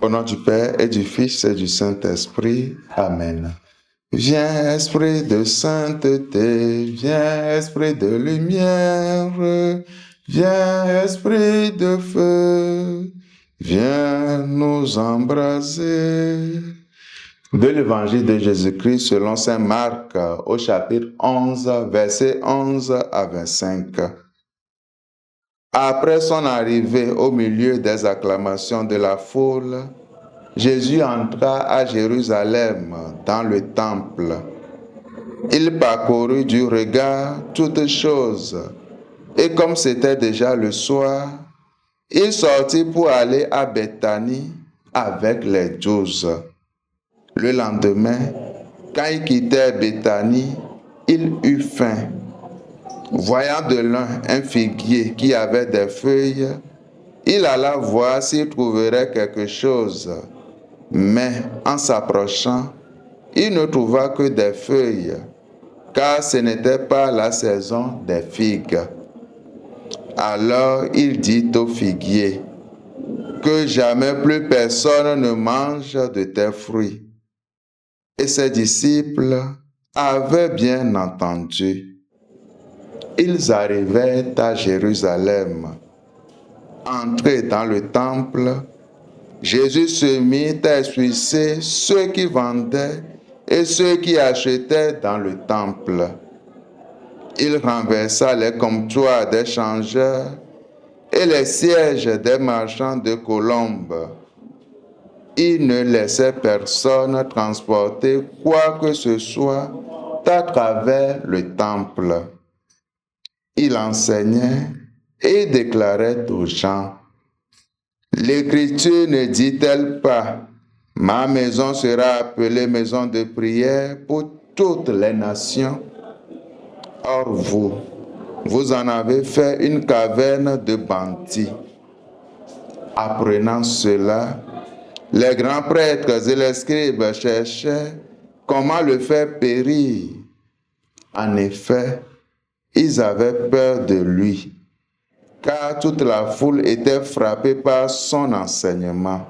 Au nom du Père et du Fils et du Saint-Esprit. Amen. Viens, Esprit de sainteté, viens, Esprit de lumière, viens, Esprit de feu, viens nous embraser. De l'Évangile de Jésus-Christ selon saint Marc au chapitre 11, versets 11 à 25. Après son arrivée au milieu des acclamations de la foule, Jésus entra à Jérusalem dans le temple. Il parcourut du regard toutes choses, et comme c'était déjà le soir, il sortit pour aller à Béthanie avec les 12. Le lendemain, quand il quittait Béthanie, il eut faim. Voyant de loin un figuier qui avait des feuilles, il alla voir s'il trouverait quelque chose. Mais en s'approchant, il ne trouva que des feuilles, car ce n'était pas la saison des figues. Alors il dit au figuier, « Que jamais plus personne ne mange de tes fruits. » Et ses disciples avaient bien entendu. Ils arrivaient à Jérusalem. Entrés dans le temple, Jésus se mit à expulser ceux qui vendaient et ceux qui achetaient dans le temple. Il renversa les comptoirs des changeurs et les sièges des marchands de colombes. Il ne laissait personne transporter quoi que ce soit à travers le temple. Il enseignait et déclarait aux gens, « L'Écriture ne dit-elle pas, « Ma maison sera appelée maison de prière pour toutes les nations » Or vous en avez fait une caverne de bandits. Apprenant cela, les grands prêtres et les scribes cherchaient comment le faire périr. En effet, ils avaient peur de lui, car toute la foule était frappée par son enseignement.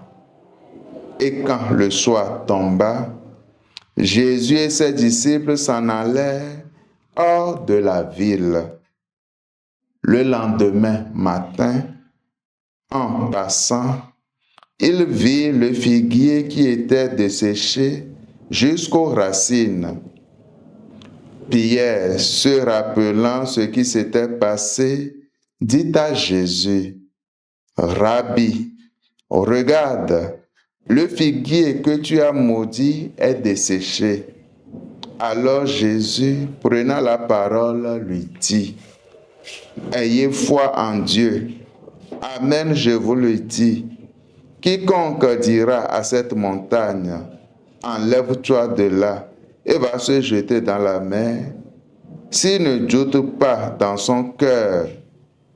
Et quand le soir tomba, Jésus et ses disciples s'en allèrent hors de la ville. Le lendemain matin, en passant, il vit le figuier qui était desséché jusqu'aux racines. Pierre, se rappelant ce qui s'était passé, dit à Jésus, « Rabbi, regarde, le figuier que tu as maudit est desséché. » Alors Jésus, prenant la parole, lui dit, « Ayez foi en Dieu. Amen, je vous le dis. Quiconque dira à cette montagne, « Enlève-toi de là et va se jeter dans la mer, » s'il ne doute pas dans son cœur,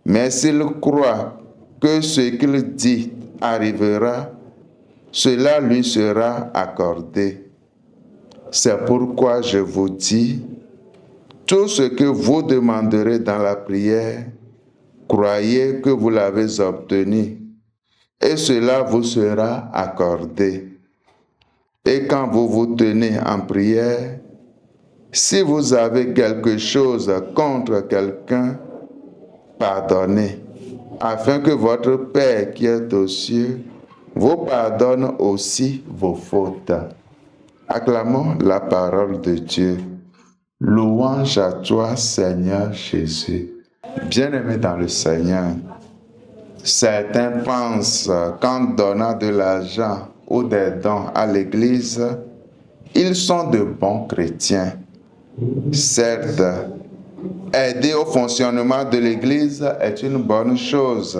mais s'il croit que ce qu'il dit arrivera, cela lui sera accordé. C'est pourquoi je vous dis, tout ce que vous demanderez dans la prière, croyez que vous l'avez obtenu, et cela vous sera accordé. Et quand vous vous tenez en prière, si vous avez quelque chose contre quelqu'un, pardonnez, afin que votre Père qui est aux cieux vous pardonne aussi vos fautes. Acclamons la parole de Dieu. Louange à toi, Seigneur Jésus. Bien-aimés dans le Seigneur, certains pensent qu'en donnant de l'argent ou des dons à l'Église, ils sont de bons chrétiens. Certes, aider au fonctionnement de l'Église est une bonne chose.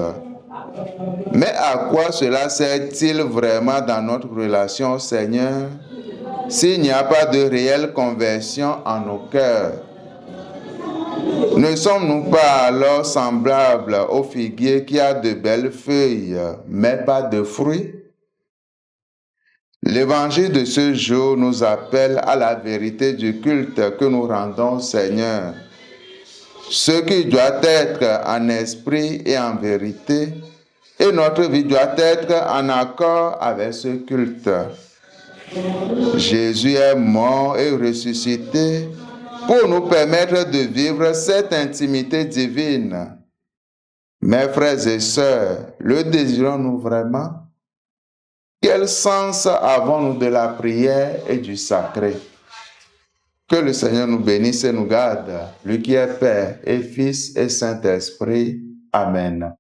Mais à quoi cela sert-il vraiment dans notre relation au Seigneur s'il n'y a pas de réelle conversion en nos cœurs? Ne sommes-nous pas alors semblables au figuier qui a de belles feuilles, mais pas de fruits? L'évangile de ce jour nous appelle à la vérité du culte que nous rendons au Seigneur. Ce qui doit être en esprit et en vérité, Et notre vie doit être en accord avec ce culte. Jésus est mort et ressuscité pour nous permettre de vivre cette intimité divine. Mes frères et sœurs, le désirons-nous vraiment? Quel sens avons-nous de la prière et du sacré? Que le Seigneur nous bénisse et nous garde, lui qui est Père et Fils et Saint-Esprit. Amen.